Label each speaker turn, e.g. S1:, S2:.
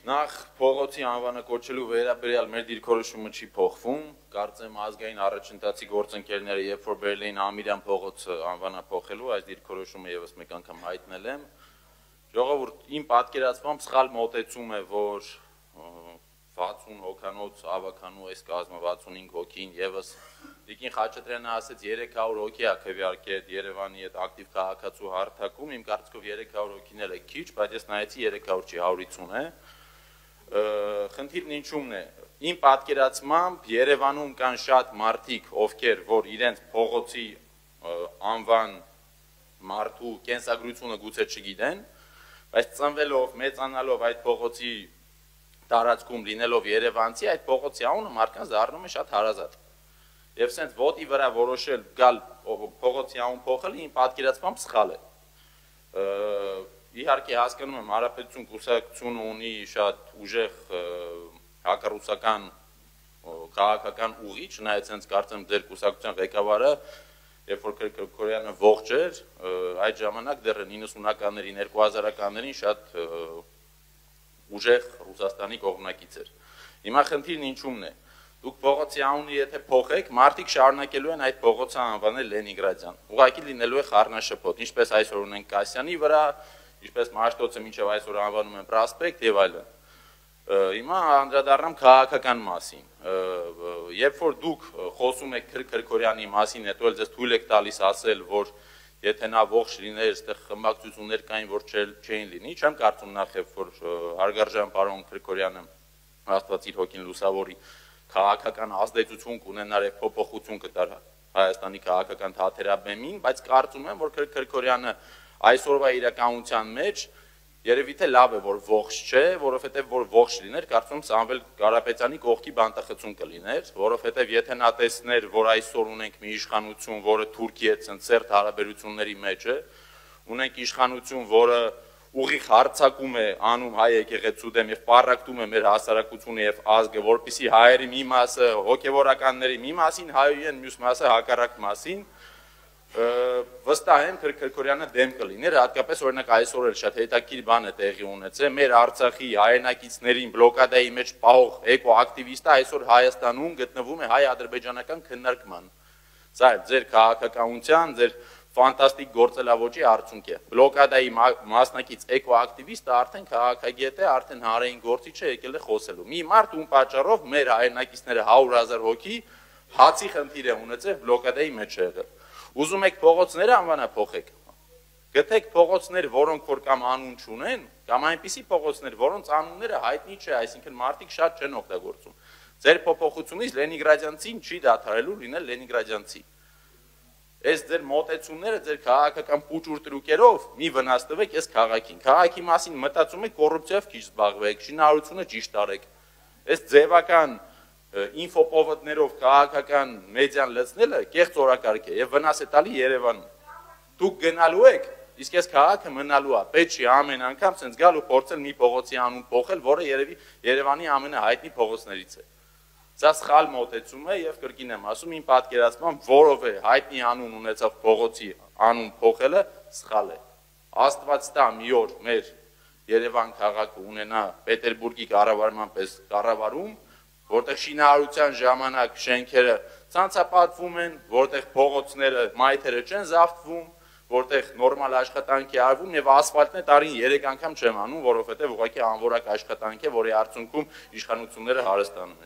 S1: Նախ փողոցի անվանը կոչելու վերաբերյալ մեր դիրքորոշումը չի փոխվում, կարծեմ ազգային առաջընթացի գործընկերները, երբ որ բերել էին Ամիրյան փողոցը անվանափոխելու, այս դիրքորոշումը եւս մեկ անգամ հայտնել եմ։ Ժողովուրդ, իմ պատկերացմամբ սխալ մոտեցում է, որ 60 հոգանոց ավականու այս կազմը 65 հոգին եւս Տիկին Խաչատրյանը ասեց 300 հոգի է քվեարկել այդ Երևանի այդ ակտիվ քաղաքացու հարթակում, իմ կարծիքով 300 հոգին էլ է քիչ, բայց ես նայեցի 300 չի 150 է։ Խնդիրն ինչումն է, իմ պատկերացմամբ Երևանում կան շատ մարդիկ, ովքեր որ իրենց փողոցի անվան մարդու կենսագրությունը գուցե չգիտեն, բայց ծնվելով, մեծանալով այդ փողոցի տարածքում լինելով երևանցի, այդ փողոցի անունը մարդկանց դառնում է շատ հարազատ։ Եվ սենց ոտի վրա որոշել գալ փողոցի անուն փոխելը իմ պատկերացմամբ սխալ է։ Իհարկե հասկանում եմ, Հանրապետություն կուսակցությունը ունի շատ ուժեղ հակառուսական քաղաքական ուղի, չնայած հենց կարծեմ ձեր կուսակցության ղեկավարը, երբ որ Քրքորյանը ողջ էր, այդ ժամանակ դեռ 90-ականներին, 2000-ականներին շատ ուժեղ Ռուսաստանի կողմնակից էր։ Հիմա խնդիրն ինչումն է։ Դուք փողոցի անունը եթե փոխեք, մարդիկ շարունակելու են այդ փողոցը անվանել Լենինգրադյան։ Ուղղակի լինելու է խառնաշփոթ, ինչպես այսօր ունենք Կասյանի վրա, ինչպես Մաշտոցը մինչև այսօր անվանում են Պրոսպեկտ եւ այլն։ Հիմա անդրադառնամ քաղաքական մասին։ Երբ որ դուք խոսում եք Քրքորյանի մասին, հետո էլ ձեզ թույլ եք տալիս ասել, որ եթե նա ողջ լիներ, այստեղ խմբակցություններ կային, որ չէին լինի, չեմ կարծում նախ եւ որ հարգարժան պարոն Քրքորյանը Աստված իր հոգին լուսավորի քաղաքական ազդեցություն կունենար եւ փոփոխություն կտար Հայաստանի քաղաքական թաթերաբեմին, բայց կարծում եմ, որ Քրքորյանը այսօրվա իրականության մեջ երևի թե լավ է, որ ողջ չէ, որովհետեւ որ ողջ լիներ, կարծում եմ Սամվել Կարապետյանի կողքի բանտախցում կլիներ, որովհետեւ եթե նա տեսներ, որ այսօր ունենք մի իշխանություն, որը Թուրքիայի հետ ցնցերտ հարաբերությունների մեջ է, ունենք իշխանություն, որը ուղիղ հարձակում է անում հայ եկեղեցու դեմ եւ պառակտում է մեր հասարակությունը եւ ազգը, որպեսզի հայերի մի մասը հոգեվորականների մի մասին հայուի են, մյուս մասը հակառակ մասին, վստահ եմ Քրքորյանը դեմ կլիներ, հատկապես օրինակ այսօր էլ շատ հետաքրքիր բան է տեղի ունեցել, մեր Արցախի հայրենակիցներին բլոկադայի մեջ պահող էկոակտիվիստը այսօր Հայաստանում գտնվում է հայ-ադրբեջանական քննարկման։ Սա է ձեր քաղաքականության, ձեր ֆանտաստիկ գործելավոճի արդյունք է։ Բլոկադայի մասնակից էկոակտիվիստը արդեն քաղաքագետ է, արդեն հանրային գործիչ է, եկել է խոսելու։ Մի մարդ ում պատճառով մեր հայրենակիցները 100,000 հոգի հացի խնդիր է ունեցել բլոկադայի մեջ եղել։ Ուզում եք փողոցները անվանափոխեք։ Գտեք փողոցներ, որոնք որ կամ անուն չունեն, կամ այնպիսի փողոցներ, որոնց անունները հայտնի չէ, այսինքն մարդիկ շատ չեն օգտագործում։ Ձեր փոփոխությունից Լենինգրադյանցին չի դադարելու լինել Լենինգրադյանցի։ Այս ձեր մոտեցումները, ձեր քաղաքական փուճուր տրուկերով մի վնաս տվեք այս քաղաքին։ Քաղաքի մասին մտածում եք, կոռուպցիայով քիչ զբաղվեք, շինարարությունը ճիշտ արեք։ Այս ձևական ինֆոպովոդներով քաղաքական մեդիան լցնելը կեղծ օրակարգ է եւ վնաս է տալի Երևանին։ Դուք գնալու եք, իսկ այս քաղաքը մնալու է։ Պետք չի ամեն անգամ sense գալ ու փորձել մի փողոցի անուն փոխել, որը երևի Երևանի ամենահայտնի փողոցներից է։ Սա սխալ մոտեցում է եւ կրկին եմ ասում, իմ պատկերացմամբ որով է հայտնի անուն ունեցավ փողոցի անուն փոխելը սխալ է։ Աստված տա մի օր մեր Երևան քաղաքը ունենա Պետերբուրգի կառավարման պես կառավարում, որտեղ շինարարության ժամանակ շենքերը ցանցապատվում են, որտեղ փողոցները, մայթերը չեն զավթվում, որտեղ նորմալ աշխատանք է արվում եւ ասֆալտն է տարին 3 անգամ չեմ անում, որովհետեւ ուղղակի անորակ աշխատանք է, որի արդյունքում իշխանությունները հարստանում են։